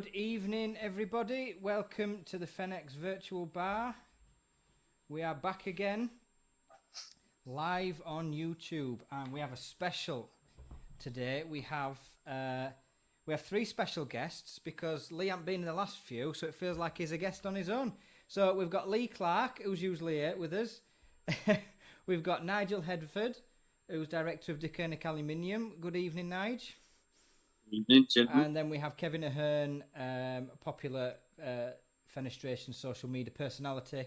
Good evening, everybody. Welcome to the Fenestration virtual bar. We are back again, live on YouTube, and we have a special today. We have three special guests because Lee hasn't been in the last few, so it feels like he's a guest on his own. So we've got Lee Clark, who's usually here with us. We've got Nigel Headford, who's director of Deceuninck Aluminium. Good evening, Nigel. Evening, gentlemen. And then we have Kevin Ahern, popular Fenestration social media personality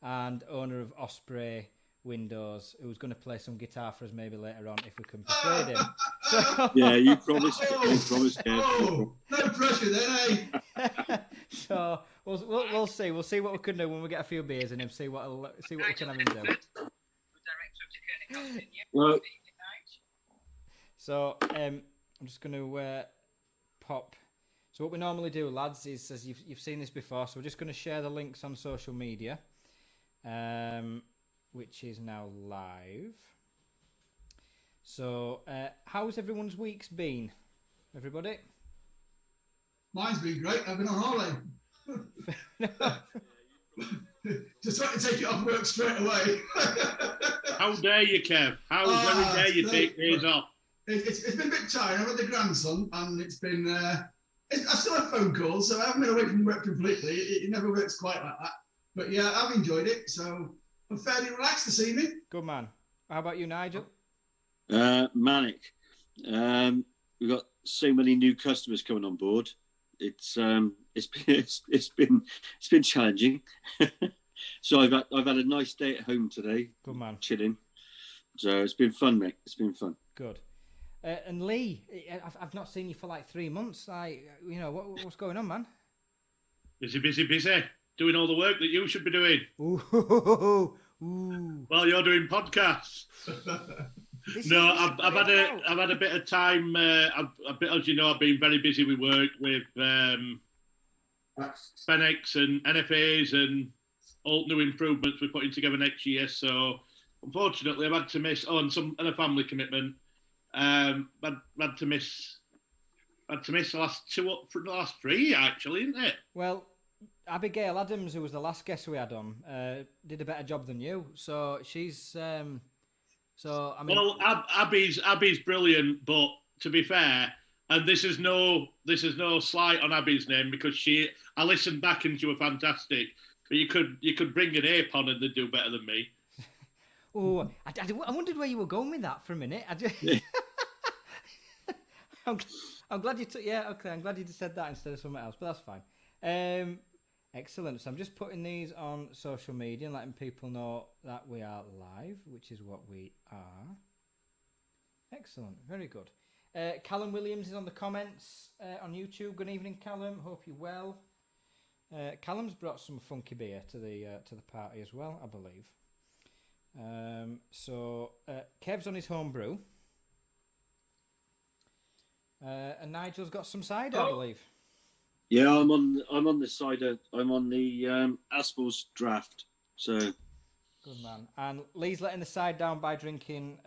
and owner of Osprey Windows, who's going to play some guitar for us maybe later on if we can persuade him. So... Yeah, you promised. No pressure then, eh? So we'll see. We'll see what we can do when we get a few beers in him. See what we can have him do. Well, so I'm just going to pop. So what we normally do, lads, is as you've seen this before. So we're just going to share the links on social media, which is now live. So how's everyone's weeks been, everybody? Mine's been great. I've been on holiday. Just trying to take it off work straight away. How dare you, Kev? How very dare you take days off? It's been a bit tiring. I've had the grandson, and it's been. I still have phone calls, so I haven't been away from work completely. It never works quite like that. But yeah, I've enjoyed it, so I'm fairly relaxed this evening. Good man. How about you, Nigel? Manic. We've got so many new customers coming on board. It's been challenging. So I've had a nice day at home today. Good man. Chilling. So it's been fun, mate. It's been fun. Good. And Lee, I've not seen you for like 3 months. What's going on, man? Busy. Doing all the work that you should be doing. Ooh. Well, you're doing podcasts. I've had a bit of time. As you know, I've been very busy with work with Fenestration and NFAs and all new improvements we're putting together next year. So unfortunately, I've had to miss and a family commitment. Had to miss the last three actually, isn't it? Well, Abigail Adams, who was the last guest we had on, did a better job than you. So she's. Well, Abby's brilliant, but to be fair, and this is no slight on Abby's name because I listened back and she was fantastic. But you could bring an ape on and they'd do better than me. Oh, I wondered where you were going with that for a minute. I'm glad you took. Yeah, okay. I'm glad you said that instead of something else, but that's fine. Excellent. So I'm just putting these on social media and letting people know that we are live, which is what we are. Excellent. Very good. Callum Williams is on the comments on YouTube. Good evening, Callum. Hope you're well. Callum's brought some funky beer to the party as well, I believe. So Kev's on his home brew. And Nigel's got some cider, I believe. Yeah, I'm on the cider. I'm on the Aspel's draft. So good man. And Lee's letting the side down by drinking.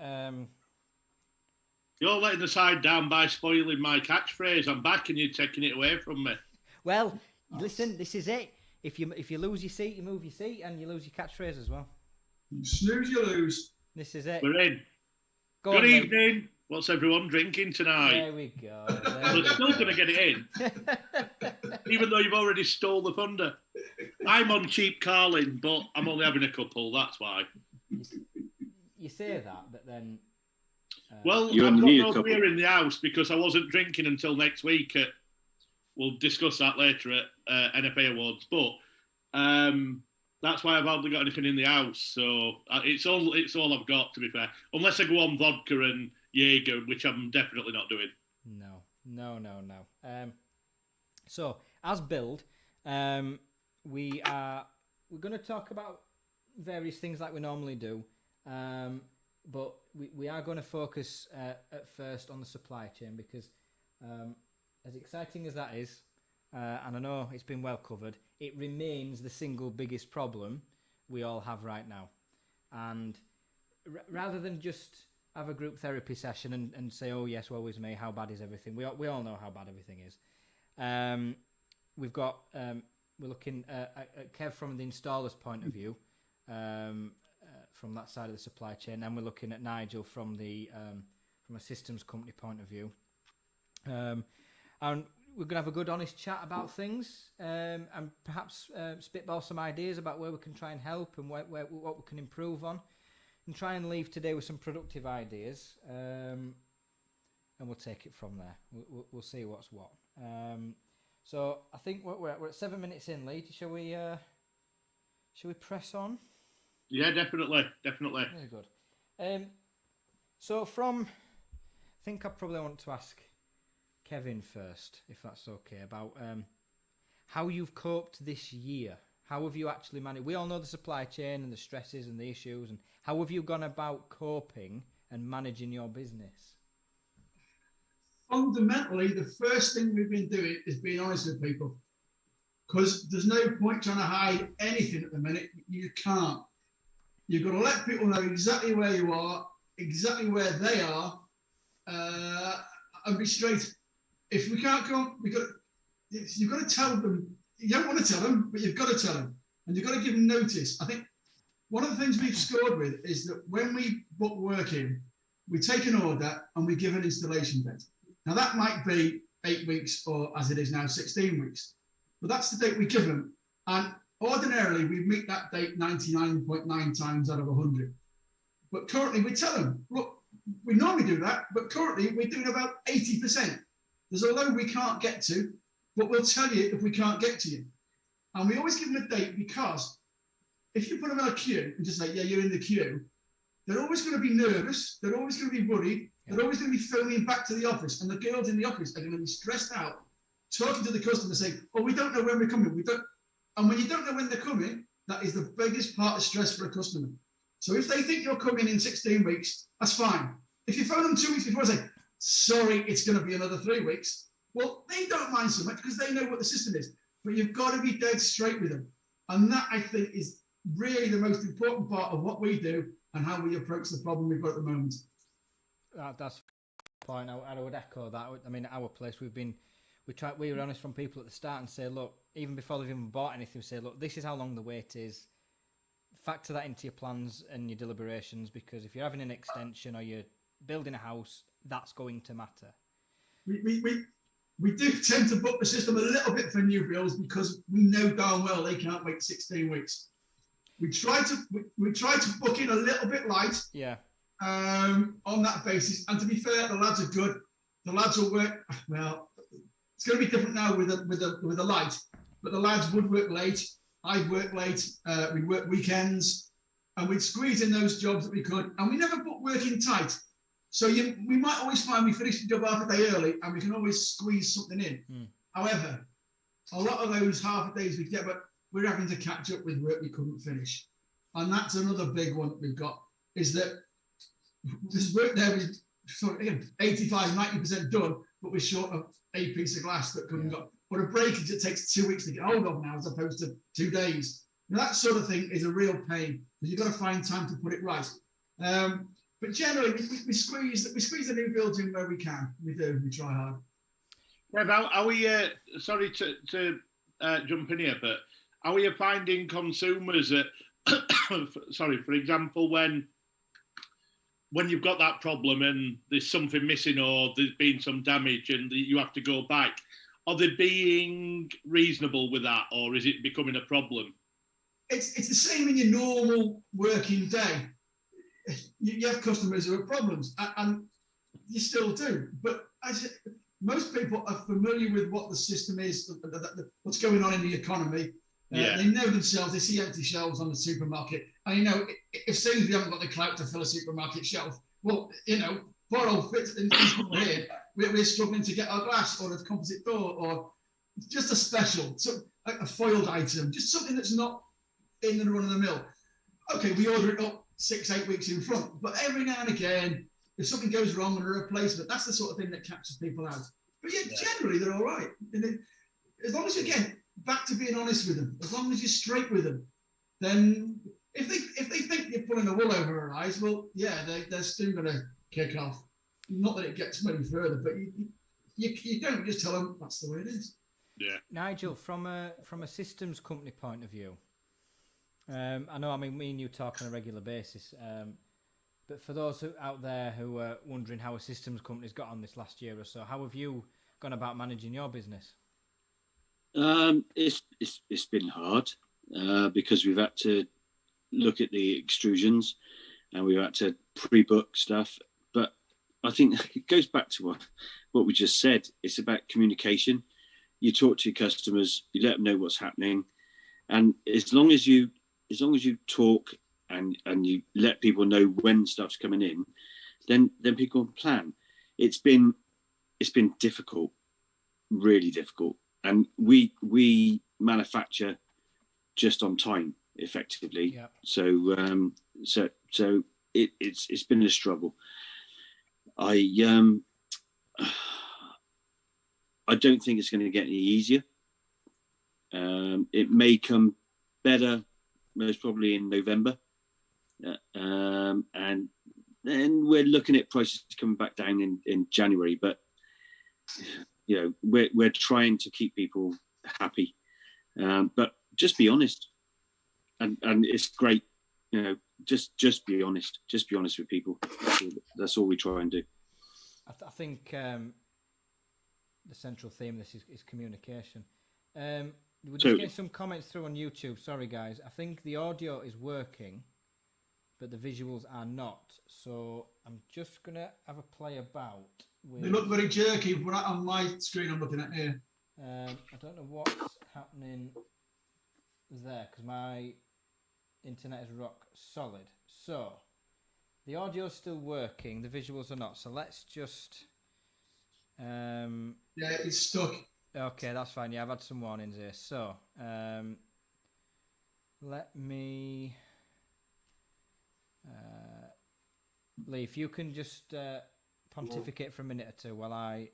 You're letting the side down by spoiling my catchphrase. I'm back and you're taking it away from me. Well, listen, this is it. If you lose your seat, you move your seat, and you lose your catchphrase as well. You snooze, you lose. This is it. We're in. Good evening. What's everyone drinking tonight? There we go. We're still going to get it in. Even though you've already stole the thunder. I'm on cheap Carling, but I'm only having a couple, that's why. You say that, but then... well, I've got no beer in the house because I wasn't drinking until next week. We'll discuss that later at NFA Awards. But that's why I've hardly got anything in the house. So it's all I've got, to be fair. Unless I go on vodka and Jaeger, which I'm definitely not doing. No. So, as billed, we're going to talk about various things like we normally do, but we are going to focus at first on the supply chain because, as exciting as that is, and I know it's been well covered, it remains the single biggest problem we all have right now. And rather than just have a group therapy session and say, oh yes, woe is me, how bad is everything? We all know how bad everything is. we've got we're looking at Kev from the installer's point of view, from that side of the supply chain, and we're looking at Nigel from a systems company point of view, and we're gonna have a good, honest chat about things, and perhaps spitball some ideas about where we can try and help and what we can improve on, and try and leave today with some productive ideas, and we'll take it from there. We'll see what's what. So I think we're at 7 minutes in, Lee. Shall we press on? Yeah, definitely. Very good. So I think I probably want to ask Kevin first, if that's okay, about how you've coped this year. How have you actually managed? We all know the supply chain and the stresses and the issues, and how have you gone about coping and managing your business? Fundamentally, the first thing we've been doing is being honest with people, because there's no point trying to hide anything at the minute. You can't. You've got to let people know exactly where you are, exactly where they are, and be straight. If we can't come, you've got to tell them. You don't want to tell them, but you've got to tell them, and you've got to give them notice. I think one of the things we've scored with is that when we book work in, we take an order and we give an installation date. Now, that might be 8 weeks, or as it is now, 16 weeks. But that's the date we give them. And ordinarily, we meet that date 99.9 times out of 100. But currently, we tell them, look, we normally do that, but currently, we're doing about 80%. There's a load we can't get to, but we'll tell you if we can't get to you. And we always give them a date, because if you put them in a queue and just say, yeah, you're in the queue, they're always going to be nervous. They're always going to be worried. They're always going to be phoning back to the office, and the girls in the office are going to be stressed out, talking to the customer, saying, "Oh, we don't know when we're coming. We don't." And when you don't know when they're coming, that is the biggest part of stress for a customer. So if they think you're coming in 16 weeks, that's fine. If you phone them 2 weeks before and say, "Sorry, it's going to be another 3 weeks," well, they don't mind so much because they know what the system is. But you've got to be dead straight with them, and that, I think, is really the most important part of what we do and how we approach the problem we've got at the moment. That's the point. I would echo that. I mean, at our place, we were honest from people at the start and say, look, even before they've even bought anything, we say, look, this is how long the wait is. Factor that into your plans and your deliberations, because if you're having an extension or you're building a house, that's going to matter. We do tend to book the system a little bit for new builds, because we know darn well they can't wait 16 weeks. We try to book in a little bit light. Yeah. On that basis, and to be fair, the lads are good. The lads will work well. It's going to be different now with the light, but the lads would work late. I'd work late. We'd work weekends, and we'd squeeze in those jobs that we could. And we never put work in tight, so we might always find we finish the job half a day early, and we can always squeeze something in. However, a lot of those half a days we get, but we're having to catch up with work we couldn't finish, and that's another big one that we've got, is that this work there is sort of 85-90% done, but we're short of a piece of glass that couldn't go. Or a breakage that takes 2 weeks to get hold of now, as opposed to 2 days. Now, that sort of thing is a real pain, because you've got to find time to put it right. But generally, we squeeze the new builds in where we can. We do. We try hard. Yeah, are we? Sorry to jump in here, but are we finding consumers that? Sorry, for example, when you've got that problem and there's something missing or there's been some damage and you have to go back, are they being reasonable with that, or is it becoming a problem? It's the same in your normal working day. You have customers who have problems, and you still do. But most people are familiar with what the system is, what's going on in the economy. They know themselves. They see empty shelves on the supermarket, and if Sainsbury's haven't got the clout to fill a supermarket shelf, well, poor old Fitz and people here, we're struggling to get our glass or a composite door or just a special, like a foiled item, just something that's not in the run of the mill. Okay, we order it up 6-8 weeks in front, but every now and again, if something goes wrong and a replacement, that's the sort of thing that catches people out. But generally they're all right. And as long as back to being honest with them, as long as you're straight with them, then if they think you're pulling the wool over their eyes, well, yeah, they're still going to kick off. Not that it gets any further, but you don't just tell them that's the way it is. Yeah. Nigel, from a systems company point of view, I know, I mean, me and you talk on a regular basis, but for those out there who are wondering how a systems company's got on this last year or so, how have you gone about managing your business? It's been hard because we've had to look at the extrusions and we've had to pre-book stuff. But I think it goes back to what we just said. It's about communication. You talk to your customers, you let them know what's happening, and as long as you talk and you let people know when stuff's coming in, then people can plan. It's been difficult, really difficult, and we manufacture just on time, effectively. Yeah. So it's been a struggle. I don't think it's going to get any easier. It may come better, most probably in November, and then we're looking at prices coming back down in January. But we're trying to keep people happy, but just be honest, and it's great. Just be honest. Just be honest with people. That's all we try and do. I think the central theme of this is communication. We're just getting some comments through on YouTube. Sorry, guys. I think the audio is working, but the visuals are not. So I'm just going to have a play about with... They look very jerky right on my screen I'm looking at here. I don't know what's happening there because my internet is rock solid. So the audio's still working. The visuals are not. So let's just... yeah, it's stuck. Okay, that's fine. Yeah, I've had some warnings here. So, let me... Lee, if you can just pontificate for a minute or two while I